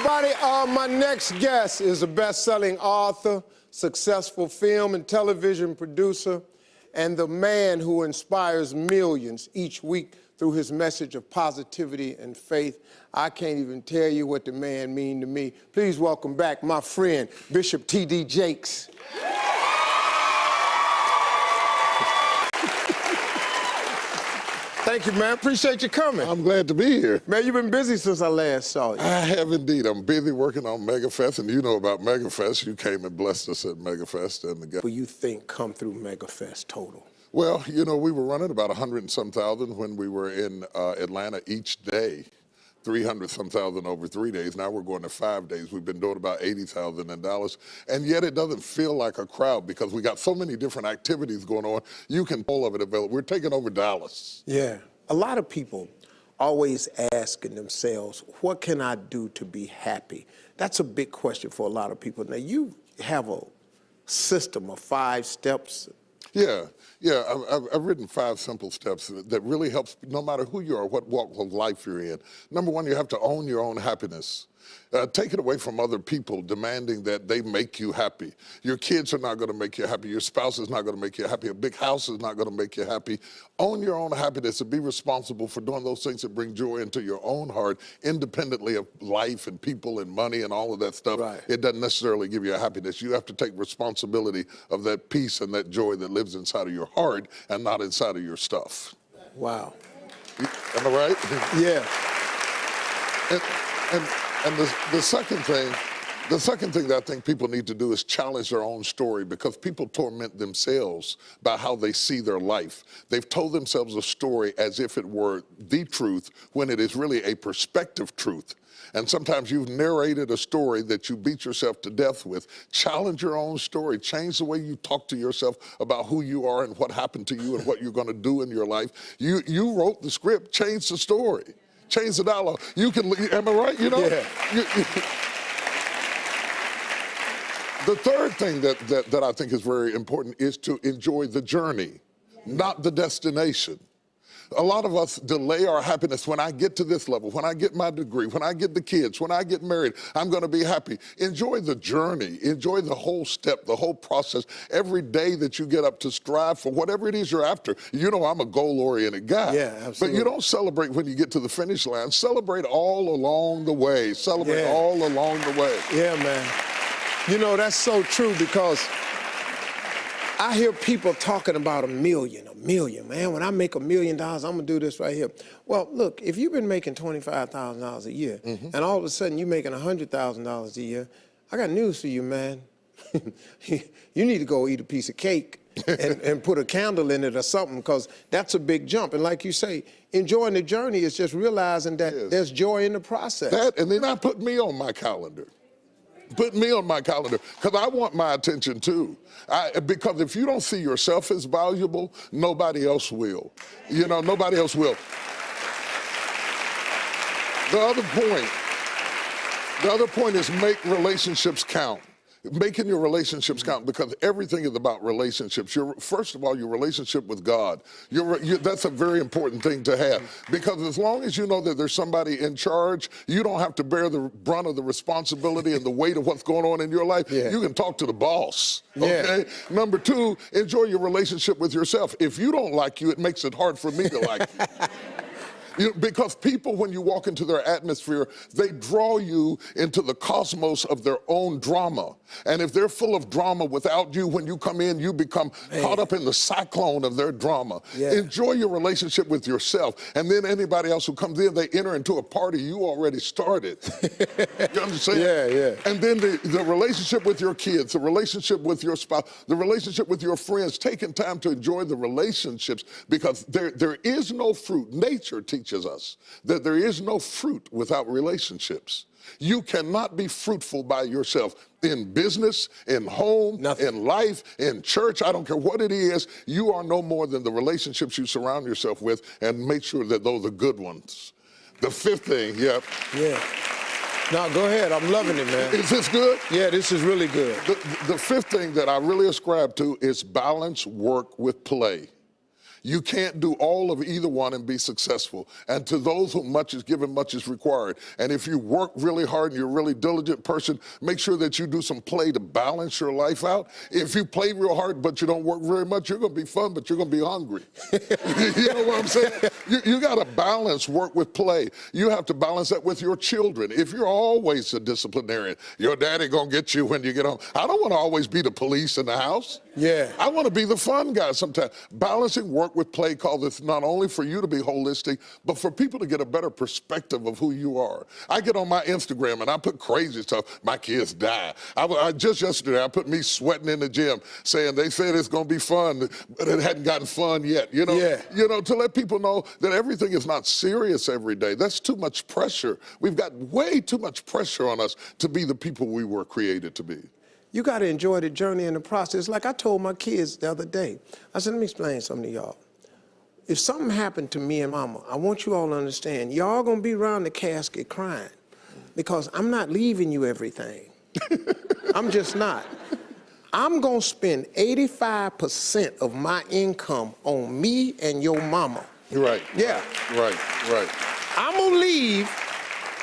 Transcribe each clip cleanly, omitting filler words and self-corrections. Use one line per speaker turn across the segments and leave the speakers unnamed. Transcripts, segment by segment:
everybody. My next guest is a best-selling author, successful film and television producer, and the man who inspires millions each week through his message of positivity and faith. I can't even tell you what the man means to me. Please welcome back my friend, Bishop T.D. Jakes. Thank you, man. Appreciate you coming.
I'm glad to be here.
Man, you've been busy since I last saw you.
I have indeed. I'm busy working on MegaFest, and you know about MegaFest. You came and blessed us at MegaFest. And
What do you think come through MegaFest total?
Well, you know, we were running about 100 and some thousand when we were in Atlanta each day. 300 some thousand over 3 days. Now we're going to 5 days. We've been doing about 80,000 in Dallas. And yet it doesn't feel like a crowd because we got so many different activities going on. You can all of it available. We're taking over Dallas.
Yeah. A lot of people always asking themselves, what can I do to be happy? That's a big question for a lot of people. Now, you have a system of 5 steps.
Yeah. I've written 5 simple steps that really helps no matter who you are, what walk of life you're in. Number 1, you have to own your own happiness. Take it away from other people demanding that they make you happy. Your kids are not going to make you happy. Your spouse is not going to make you happy. A big house is not going to make you happy. Own your own happiness and be responsible for doing those things that bring joy into your own heart, independently of life and people and money and all of that stuff.
Right.
It doesn't necessarily give you a happiness. You have to take responsibility of that peace and that joy that lives inside of your heart and not inside of your stuff.
Wow.
Am I right?
Yeah.
And the second thing that I think people need to do is challenge their own story, because people torment themselves by how they see their life. They've told themselves a story as if it were the truth when it is really a perspective truth. And sometimes you've narrated a story that you beat yourself to death with. Challenge your own story. Change the way you talk to yourself about who you are and what happened to you and what you're going to do in your life. You wrote the script. Change the story. Change the dialogue. You can, am I right? You know?
Yeah.
The third thing that I think is very important is to enjoy the journey, not the destination. A lot of us delay our happiness. When I get to this level, when I get my degree, when I get the kids, when I get married, I'm going to be happy. Enjoy the journey. Enjoy the whole step, the whole process. Every day that you get up to strive for whatever it is you're after. You know, I'm a goal-oriented guy.
Yeah, absolutely.
But you don't celebrate when you get to the finish line. Celebrate all along the way. Celebrate all along the way.
Yeah, man. You know, that's so true, because I hear people talking about a million, man. When I make $1 million, I'm gonna do this right here. Well, look, if you've been making $25,000 a year, and all of a sudden you're making $100,000 a year, I got news for you, man. You need to go eat a piece of cake and put a candle in it or something, because that's a big jump. And like you say, enjoying the journey is just realizing that there's joy in the process.
That, and then I put me on my calendar. Put me on my calendar, because I want my attention too. Because if you don't see yourself as valuable, nobody else will. You know, nobody else will. The other point is make relationships count. Making your relationships count, because everything is about relationships. First of all, your relationship with God. That's a very important thing to have, because as long as you know that there's somebody in charge, you don't have to bear the brunt of the responsibility and the weight of what's going on in your life. Yeah. You can talk to the boss, okay? Yeah. Number 2, enjoy your relationship with yourself. If you don't like you, it makes it hard for me to like you. Because people, when you walk into their atmosphere, they draw you into the cosmos of their own drama. And if they're full of drama without you, when you come in, you become caught up in the cyclone of their drama. Yeah. Enjoy your relationship with yourself. And then anybody else who comes in, they enter into a party you already started. You understand? Yeah. And then the relationship with your kids, the relationship with your spouse, the relationship with your friends, taking time to enjoy the relationships, because there is no fruit. Nature teaches us that there is no fruit without relationships. You cannot be fruitful by yourself in business, in home, in life, in church. I don't care what it is. You are no more than the relationships you surround yourself with, and make sure that those are good ones. The 5th thing, Yeah.
No, go ahead. I'm loving it, man.
Is this good?
Yeah, this is really good.
The 5th thing that I really ascribe to is balance work with play. You can't do all of either one and be successful. And to those whom much is given, much is required. And if you work really hard and you're a really diligent person, make sure that you do some play to balance your life out. If you play real hard but you don't work very much, you're going to be fun, but you're going to be hungry. You know what I'm saying? You got to balance work with play. You have to balance that with your children. If you're always a disciplinarian, your daddy going to get you when you get home. I don't want to always be the police in the house.
Yeah.
I want to be the fun guy sometimes. Balancing work with play causes not only for you to be holistic, but for people to get a better perspective of who you are. I get on my Instagram and I put crazy stuff. My kids die. Just yesterday, I put me sweating in the gym saying they said it's going to be fun, but it hadn't gotten fun yet. You know, to let people know that everything is not serious every day. That's too much pressure. We've got way too much pressure on us to be the people we were created to be.
You got to enjoy the journey and the process. Like I told my kids the other day, I said, let me explain something to y'all. If something happened to me and mama, I want you all to understand, y'all gonna be around the casket crying because I'm not leaving you everything. I'm just not. I'm gonna spend 85% of my income on me and your mama.
Right.
Yeah.
Right.
I'm gonna leave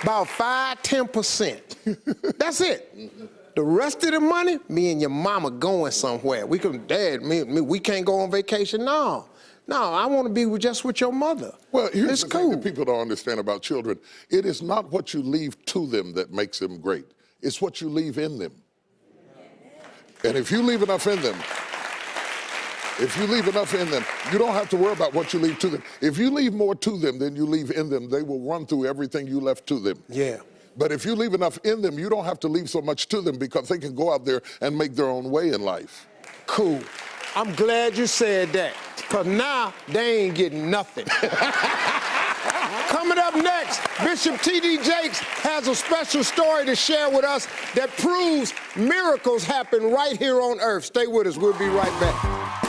about 5–10%. That's it. The rest of the money, me and your mama going somewhere. We can, Dad, we can't go on vacation. No, I want to be just with your mother.
Well, here's the thing that people don't understand about children. It is not what you leave to them that makes them great. It's what you leave in them. And if you leave enough in them, you don't have to worry about what you leave to them. If you leave more to them than you leave in them, they will run through everything you left to them.
Yeah.
But if you leave enough in them, you don't have to leave so much to them because they can go out there and make their own way in life.
Cool. I'm glad you said that, because now they ain't getting nothing. Coming up next, Bishop T.D. Jakes has a special story to share with us that proves miracles happen right here on earth. Stay with us. We'll be right back.